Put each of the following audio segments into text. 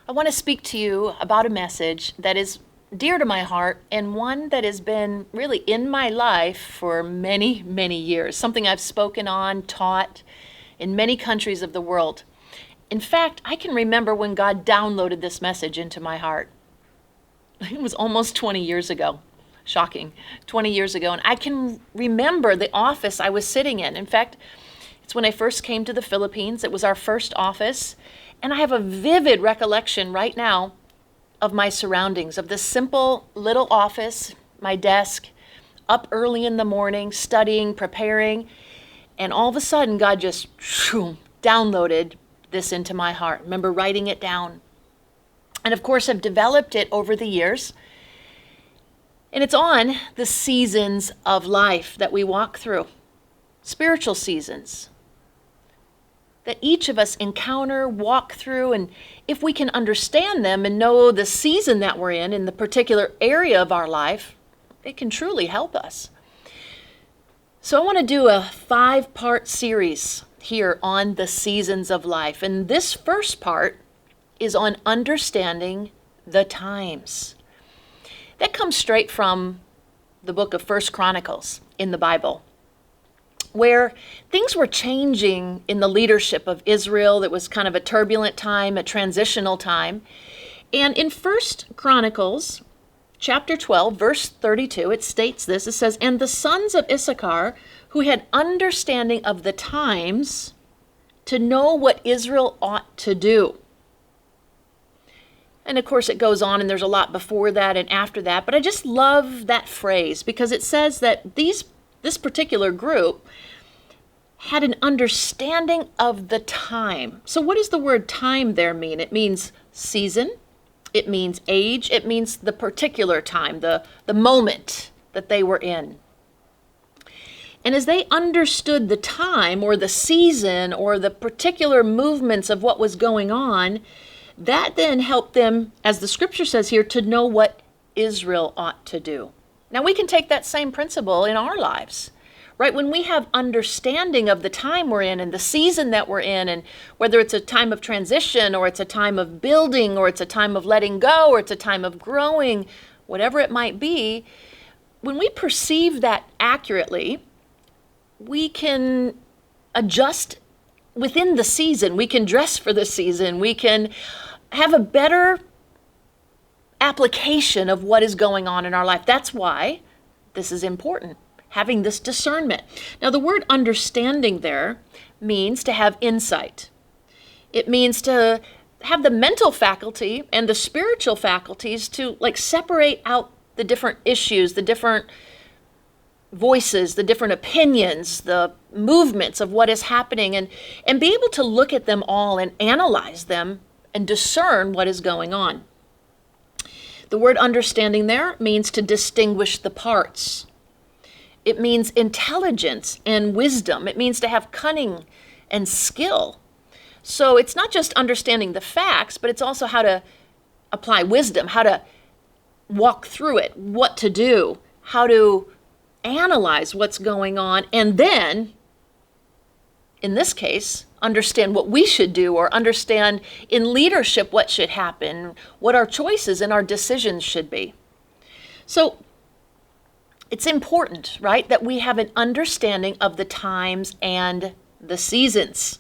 I want to speak to you about a message that is dear to my heart and one that has been really in my life for many, many years. Something I've spoken on, taught in many countries of the world. In fact, I can remember when God downloaded this message into my heart. It was almost 20 years ago. Shocking. 20 years ago. And I can remember the office I was sitting in. In fact, it's when I first came to the Philippines. It was our first office. And I have a vivid recollection right now of my surroundings, of this simple little office, my desk, up early in the morning, studying, preparing. And all of a sudden, God just downloaded this into my heart. I remember writing it down. And of course, I've developed it over the years. And it's on the seasons of life that we walk through, spiritual seasons that each of us encounter, walk through, and if we can understand them and know the season that we're in the particular area of our life, it can truly help us. So I want to do a 5-part series here on the seasons of life. And this first part is on understanding the times. That comes straight from the book of First Chronicles in the Bible, where things were changing in the leadership of Israel. It was kind of a turbulent time, a transitional time. And in First Chronicles, chapter 12, verse 32, it states this. It says, "And the sons of Issachar, who had understanding of the times, to know what Israel ought to do." And of course it goes on, and there's a lot before that and after that, but I just love that phrase because it says that this particular group had an understanding of the time. So what does the word time there mean? It means season, it means age, it means the particular time, the moment that they were in. And as they understood the time or the season or the particular movements of what was going on, that then helped them, as the scripture says here, to know what Israel ought to do. Now we can take that same principle in our lives, right? When we have understanding of the time we're in and the season that we're in, and whether it's a time of transition or it's a time of building or it's a time of letting go or it's a time of growing, whatever it might be, when we perceive that accurately, we can adjust within the season. We can dress for the season. We can have a better application of what is going on in our life. That's why this is important, having this discernment. Now, the word understanding there means to have insight. It means to have the mental faculty and the spiritual faculties to separate out the different issues, the different voices, the different opinions, the movements of what is happening, and be able to look at them all and analyze them and discern what is going on. The word understanding there means to distinguish the parts. It means intelligence and wisdom. It means to have cunning and skill. So it's not just understanding the facts, but it's also how to apply wisdom, how to walk through it, what to do, how to analyze what's going on, and then, in this case, understand what we should do, or understand in leadership what should happen, what our choices and our decisions should be. So it's important, right, that we have an understanding of the times and the seasons.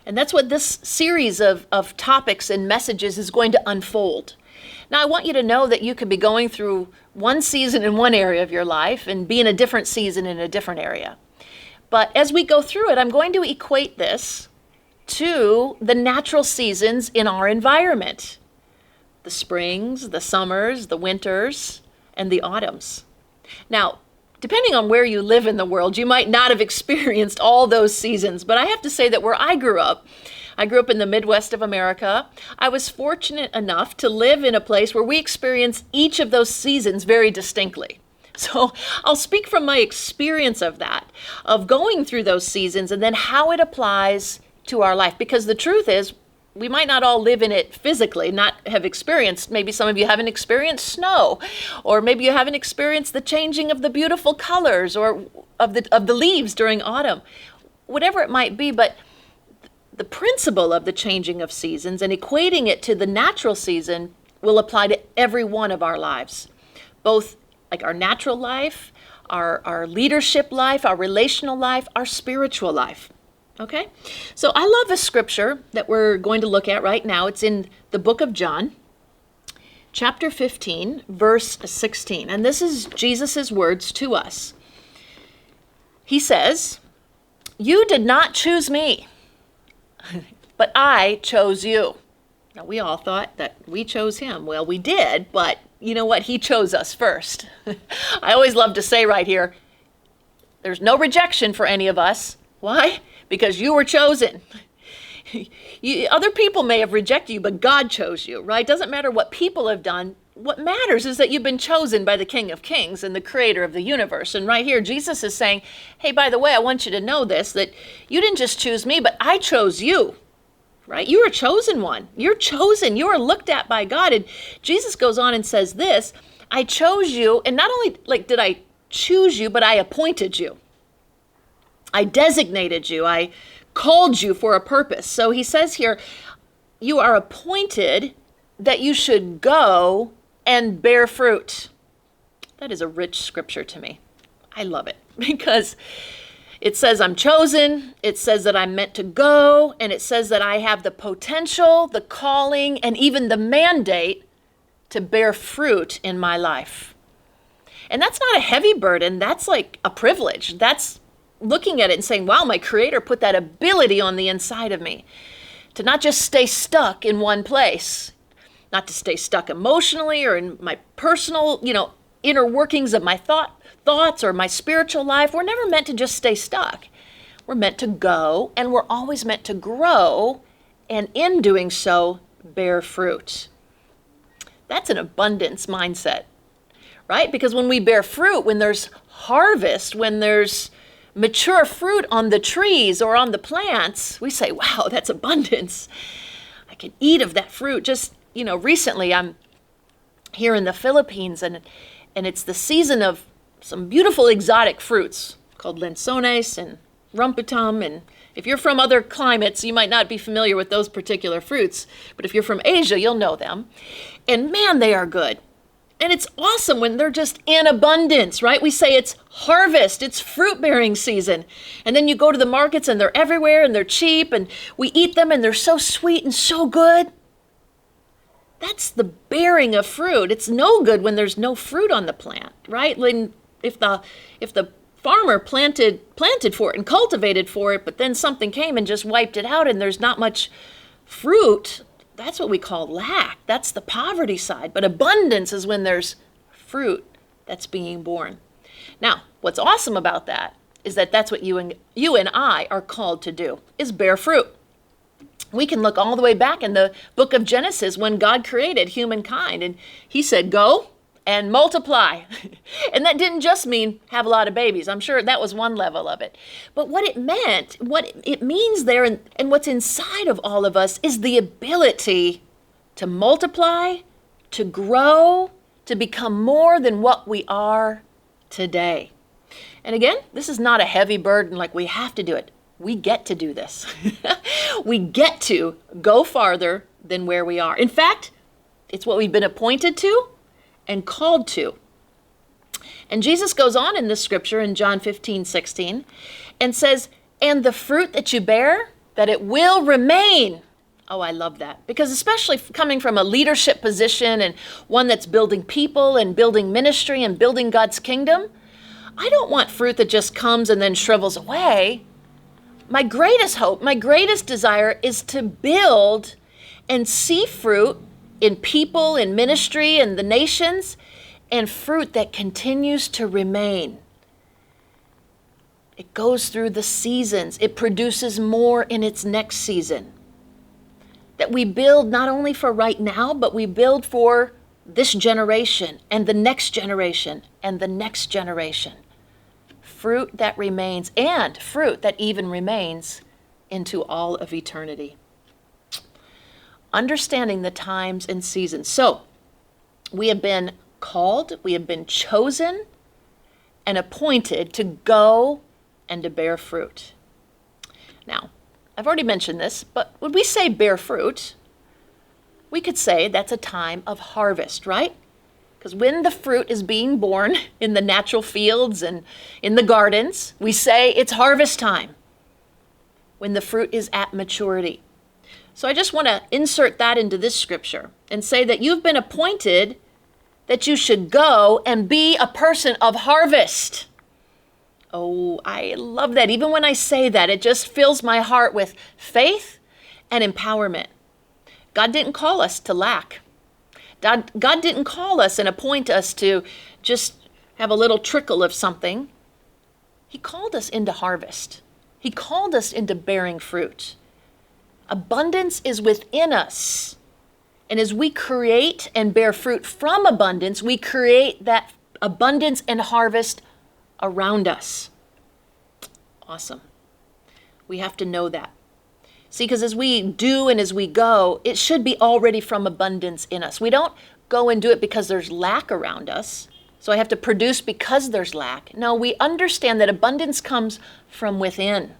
And that's what this series of topics and messages is going to unfold. Now, I want you to know that you could be going through one season in one area of your life and be in a different season in a different area. But as we go through it, I'm going to equate this to the natural seasons in our environment. The springs, the summers, the winters, and the autumns. Now, depending on where you live in the world, you might not have experienced all those seasons, but I have to say that where I grew up in the Midwest of America. I was fortunate enough to live in a place where we experienced each of those seasons very distinctly. So I'll speak from my experience of that, of going through those seasons and then how it applies to our life. Because the truth is, we might not all live in it physically, not have experienced, maybe some of you haven't experienced snow, or maybe you haven't experienced the changing of the beautiful colors or of the leaves during autumn, whatever it might be. But the principle of the changing of seasons and equating it to the natural season will apply to every one of our lives, both like our natural life, our leadership life, our relational life, our spiritual life. Okay? So I love a scripture that we're going to look at right now. It's in the book of John, chapter 15, verse 16. And this is Jesus' words to us. He says, "You did not choose me, but I chose you." Now, we all thought that we chose him. Well, we did, but you know what? He chose us first. I always love to say right here, there's no rejection for any of us. Why? Because you were chosen. Other people may have rejected you, but God chose you, right? Doesn't matter what people have done. What matters is that you've been chosen by the King of Kings and the creator of the universe. And right here, Jesus is saying, hey, by the way, I want you to know this, that you didn't just choose me, but I chose you, right? You are a chosen one. You're chosen. You are looked at by God. And Jesus goes on and says this, I chose you, and not only did I choose you, but I appointed you. I designated you. I called you for a purpose. So he says here, you are appointed that you should go and bear fruit. That is a rich scripture to me. I love it because it says I'm chosen, it says that I'm meant to go, and it says that I have the potential, the calling, and even the mandate to bear fruit in my life. And that's not a heavy burden, that's like a privilege. That's looking at it and saying, wow, my Creator put that ability on the inside of me to not just stay stuck in one place, not to stay stuck emotionally or in my personal, inner workings of my thoughts or my spiritual life. We're never meant to just stay stuck. We're meant to go, and we're always meant to grow, and in doing so, bear fruit. That's an abundance mindset, right? Because when we bear fruit, when there's harvest, when there's mature fruit on the trees or on the plants, we say, wow, that's abundance. I can eat of that fruit. Just, recently I'm here in the Philippines and it's the season of some beautiful exotic fruits called lanzones and rambutan. And if you're from other climates, you might not be familiar with those particular fruits, but if you're from Asia, you'll know them. And man, they are good. And it's awesome when they're just in abundance, right? We say it's harvest, it's fruit-bearing season. And then you go to the markets and they're everywhere and they're cheap and we eat them and they're so sweet and so good. That's the bearing of fruit. It's no good when there's no fruit on the plant, right? If the farmer planted for it and cultivated for it, but then something came and just wiped it out and there's not much fruit, that's what we call lack. That's the poverty side. But abundance is when there's fruit that's being born. Now, what's awesome about that is that that's what you and I are called to do, is bear fruit. We can look all the way back in the book of Genesis when God created humankind and he said, go and multiply. And that didn't just mean have a lot of babies. I'm sure that was one level of it. But what it meant, what it means there and what's inside of all of us is the ability to multiply, to grow, to become more than what we are today. And again, this is not a heavy burden like we have to do it. We get to do this. We get to go farther than where we are. In fact, it's what we've been appointed to and called to. And Jesus goes on in this scripture in John 15:16 and says, and the fruit that you bear, that it will remain. Oh, I love that. Because especially coming from a leadership position and one that's building people and building ministry and building God's kingdom, I don't want fruit that just comes and then shrivels away. My greatest hope, my greatest desire is to build and see fruit in people, in ministry, in the nations, and fruit that continues to remain. It goes through the seasons. It produces more in its next season. That we build not only for right now, but we build for this generation and the next generation and the next generation. Fruit that remains, and fruit that even remains into all of eternity. Understanding the times and seasons. So, we have been called, we have been chosen and appointed to go and to bear fruit. Now, I've already mentioned this, but when we say bear fruit, we could say that's a time of harvest, right? Because when the fruit is being born in the natural fields and in the gardens, we say it's harvest time when the fruit is at maturity. So I just want to insert that into this scripture and say that you've been appointed that you should go and be a person of harvest. Oh, I love that. Even when I say that, it just fills my heart with faith and empowerment. God didn't call us to lack. God didn't call us and appoint us to just have a little trickle of something. He called us into harvest. He called us into bearing fruit. Abundance is within us. And as we create and bear fruit from abundance, we create that abundance and harvest around us. Awesome. We have to know that. See, because as we do and as we go, it should be already from abundance in us. We don't go and do it because there's lack around us. So I have to produce because there's lack. No, we understand that abundance comes from within.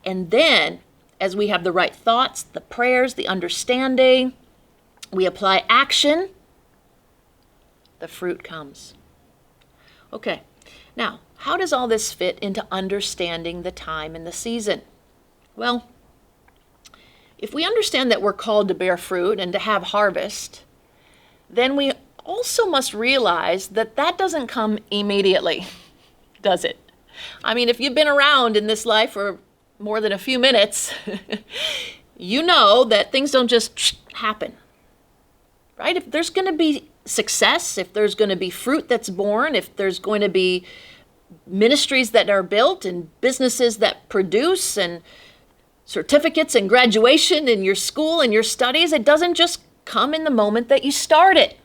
And then, as we have the right thoughts, the prayers, the understanding, we apply action, the fruit comes. Okay, now, how does all this fit into understanding the time and the season? Well, if we understand that we're called to bear fruit and to have harvest, then we also must realize that that doesn't come immediately, does it? I mean, if you've been around in this life for more than a few minutes, you know that things don't just happen, right? If there's going to be success, if there's going to be fruit that's born, if there's going to be ministries that are built and businesses that produce and certificates and graduation in your school and your studies, it doesn't just come in the moment that you start it.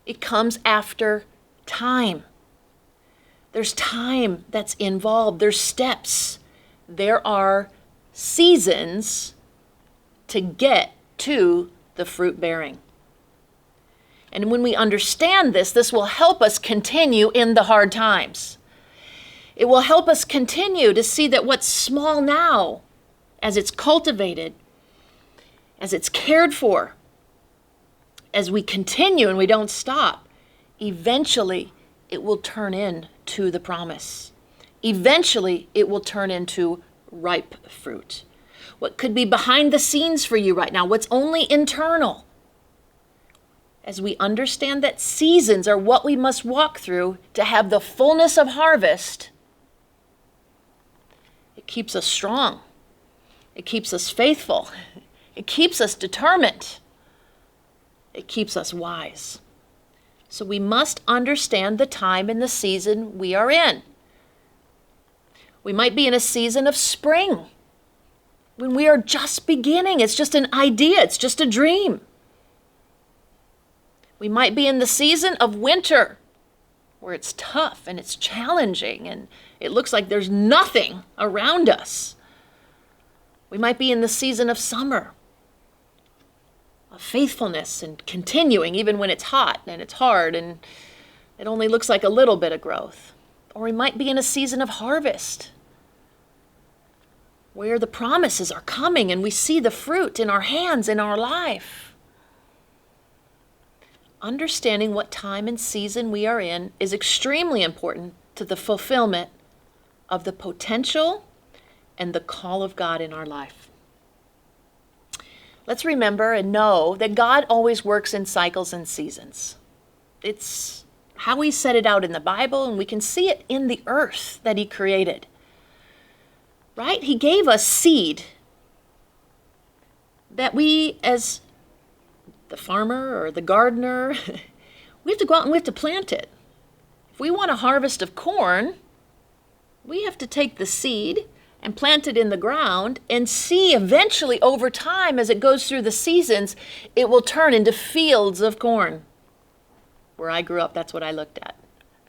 It comes after time. There's time that's involved. There's steps. There are seasons to get to the fruit bearing. And when we understand this, this will help us continue in the hard times. It will help us continue to see that what's small now, as it's cultivated, as it's cared for, as we continue and we don't stop, eventually it will turn into the promise. Eventually it will turn into ripe fruit. What could be behind the scenes for you right now, what's only internal. As we understand that seasons are what we must walk through to have the fullness of harvest, it keeps us strong. It keeps us faithful. It keeps us determined. It keeps us wise. So we must understand the time and the season we are in. We might be in a season of spring when we are just beginning. It's just an idea. It's just a dream. We might be in the season of winter where it's tough and it's challenging and it looks like there's nothing around us. We might be in the season of summer, of faithfulness and continuing even when it's hot and it's hard and it only looks like a little bit of growth. Or we might be in a season of harvest where the promises are coming and we see the fruit in our hands, in our life. Understanding what time and season we are in is extremely important to the fulfillment of the potential and the call of God in our life. Let's remember and know that God always works in cycles and seasons. It's how He set it out in the Bible, and we can see it in the earth that He created. Right? He gave us seed that we, as the farmer or the gardener, we have to go out and we have to plant it. If we want a harvest of corn, we have to take the seed and plant it in the ground and see eventually over time as it goes through the seasons, it will turn into fields of corn. Where I grew up, that's what I looked at.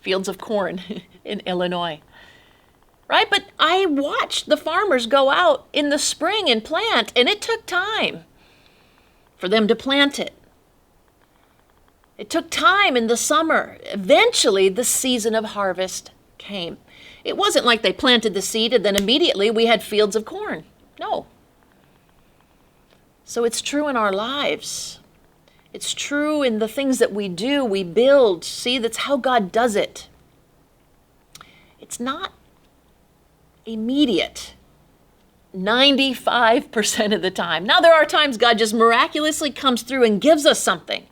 Fields of corn in Illinois. Right? But I watched the farmers go out in the spring and plant, and it took time for them to plant it. It took time in the summer. Eventually, the season of harvest came. It wasn't like they planted the seed and then immediately we had fields of corn. No. So it's true in our lives. It's true in the things that we do, we build. See, that's how God does it. It's not immediate 95% of the time. Now, there are times God just miraculously comes through and gives us something.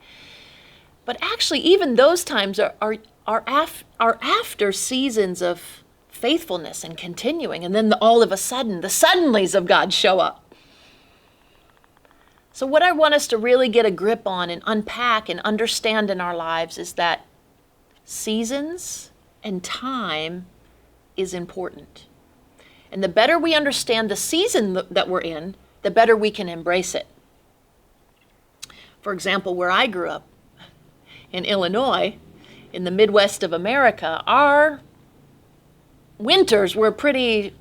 But actually, even those times are after seasons of faithfulness and continuing. And then all of a sudden, the suddenlies of God show up. So what I want us to really get a grip on and unpack and understand in our lives is that seasons and time is important. And the better we understand the season that we're in, the better we can embrace it. For example, where I grew up in Illinois, in the Midwest of America, our winters were pretty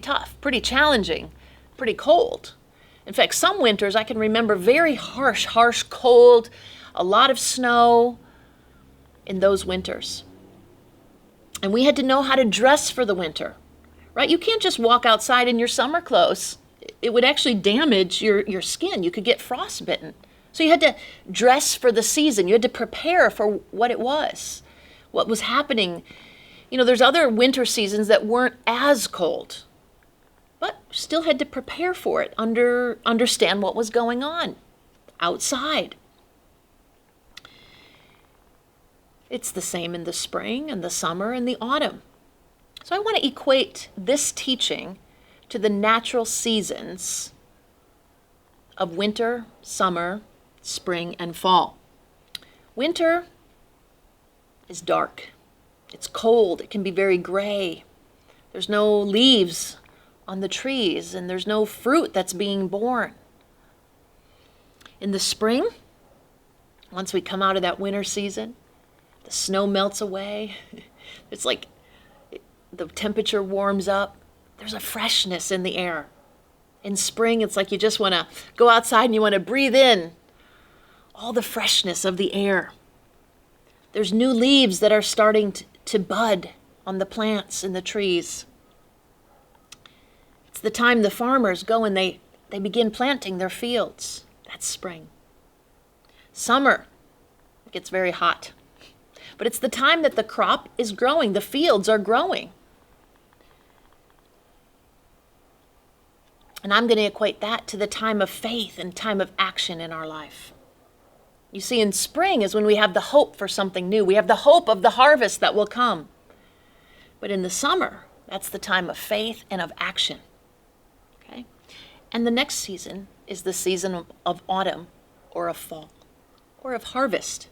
tough, pretty challenging, pretty cold. In fact, some winters I can remember very harsh cold, a lot of snow in those winters. And we had to know how to dress for the winter, right? You can't just walk outside in your summer clothes. It would actually damage your skin. You could get frostbitten. So you had to dress for the season. You had to prepare for what it was, what was happening. You know, there's other winter seasons that weren't as cold, but still had to prepare for it, understand what was going on outside. It's the same in the spring and the summer and the autumn. So I want to equate this teaching to the natural seasons of winter, summer, spring, and fall. Winter is dark. It's cold. It can be very gray. There's no leaves on the trees, and there's no fruit that's being born. In the spring, once we come out of that winter season, the snow melts away. It's like the temperature warms up. There's a freshness in the air. In spring, it's like you just want to go outside and you want to breathe in all the freshness of the air. There's new leaves that are starting to bud on the plants and the trees. It's the time the farmers go and they begin planting their fields. That's spring. Summer, it gets very hot. But it's the time that the crop is growing. The fields are growing. And I'm going to equate that to the time of faith and time of action in our life. You see, in spring is when we have the hope for something new. We have the hope of the harvest that will come. But in the summer, that's the time of faith and of action. Okay? And the next season is the season of autumn or of fall or of harvest.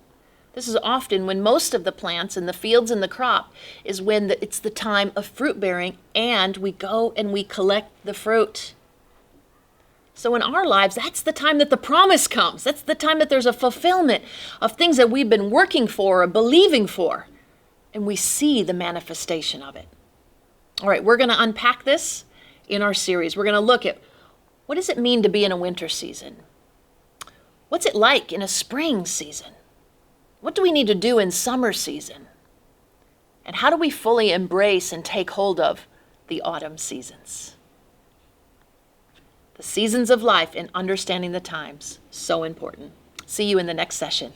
This is often when most of the plants in the fields and the crop is when it's the time of fruit bearing, and we go and we collect the fruit. So in our lives, that's the time that the promise comes. That's the time that there's a fulfillment of things that we've been working for or believing for, and we see the manifestation of it. All right, we're going to unpack this in our series. We're going to look at what does it mean to be in a winter season? What's it like in a spring season? What do we need to do in summer season? And how do we fully embrace and take hold of the autumn seasons? The seasons of life and understanding the times, so important. See you in the next session.